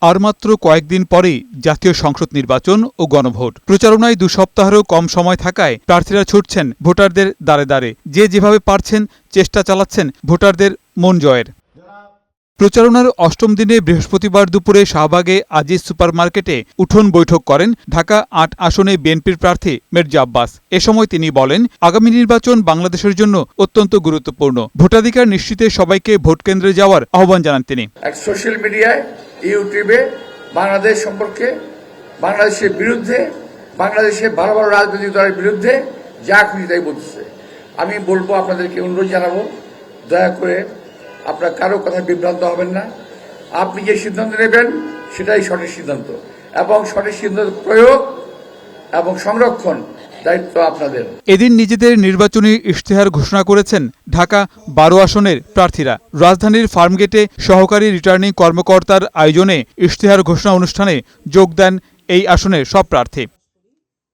আর মাত্র কয়েকদিন পরেই জাতীয় সংসদ নির্বাচন ও গণভোট। প্রচারণায় 2 সপ্তাহেরও কম সময় থাকায় প্রার্থীরা ছুটছেন ভোটারদের দ্বারে দ্বারে। যে যেভাবে পারছেন চেষ্টা চালাচ্ছেন ভোটারদের মন জয়ের। প্রচারণার 8ম দিনে বৃহস্পতিবার দুপুরে শাহবাগে আজিজ সুপারমার্কেটে উঠোন বৈঠক করেন ঢাকা 8 আসনে বিএনপির প্রার্থী মির্জা আব্বাস। এ সময় তিনি বলেন, আগামী নির্বাচন বাংলাদেশের জন্য অত্যন্ত গুরুত্বপূর্ণ। ভোটাধিকার নিশ্চিতে সবাইকে ভোটকেন্দ্রে যাওয়ার আহ্বান জানান তিনি। সোশ্যাল মিডিয়ায়, ইউটিউবে বাংলাদেশ সম্পর্কে, বাংলাদেশের বিরুদ্ধে, বাংলাদেশের ভালো ভালো রাজনৈতিক দলের বিরুদ্ধে যা খুশি তাই বলতেছে। আমি বলবো, আপনাদেরকে অনুরোধ জানাবো, দয়া করে আপনার কারো কথা বিভ্রান্ত হবেন না। আপনি যে সিদ্ধান্ত নেবেন সেটাই সঠিক সিদ্ধান্ত, এবং সঠিক সিদ্ধান্ত প্রয়োগ এবং সংরক্ষণ দায়িত্ব আপনাদের। এদিন নিজেদের নির্বাচনী ইশতেহার ঘোষণা করেছেন ঢাকা 12 আসনের প্রার্থীরা। রাজধানীর ফার্মগেটে সহকারী রিটার্নিং কর্মকর্তার আয়োজনে ইশতেহার ঘোষণা অনুষ্ঠানে যোগ দেন এই আসনের সব প্রার্থী।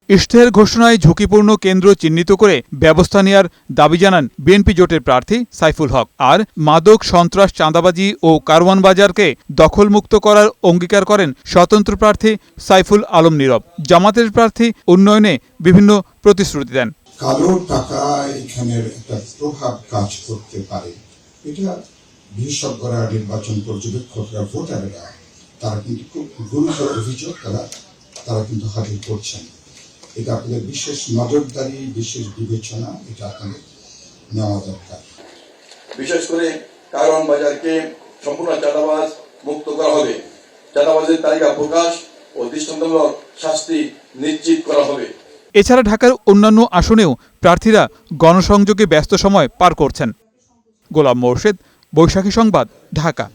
ইশতেহার ঘোষণায় ঝুঁকিপূর্ণ কেন্দ্র চিহ্নিত করে ব্যবস্থা নেওয়ার দাবি জানান বিএনপি জোটের প্রার্থী সাইফুল হক। আর মাদক, সন্ত্রাস, চাঁদাবাজি ও কারওয়ান বাজারকে দখলমুক্ত করার অঙ্গীকার করেন স্বতন্ত্র প্রার্থী সাইফুল আলম নীরব। জামাতের প্রার্থী উন্নয়নে বিভিন্ন প্রতিশ্রুতি দেন। কালো টাকা এখানের একটা প্রভাব কাজ করতে পারে, এটা বিশেষজ্ঞরা, নির্বাচন পর্যবেক্ষকরা, ভোটাররা তারা কিন্তু খুব গুরুতর অভিযোগ তারা কিন্তু হাজির করছেন। এটা আপনাদের বিশেষ নজরদারি, বিশেষ বিবেচনা, এটা আপনাদের নেওয়া দরকার। বিশেষ করে কারওয়ান বাজারকে সম্পূর্ণ চাঁদাবাজ মুক্ত করা হবে। চাঁদাবাজের তালিকা প্রকাশ ও দৃষ্টান্তমূলক শাস্তি নিশ্চিত করা হবে। এছাড়া ঢাকার অন্যান্য আসনেও প্রার্থীরা গণসংযোগে ব্যস্ত সময় পার করছেন। গোলাম মোর্শেদ, বৈশাখী সংবাদ, ঢাকা।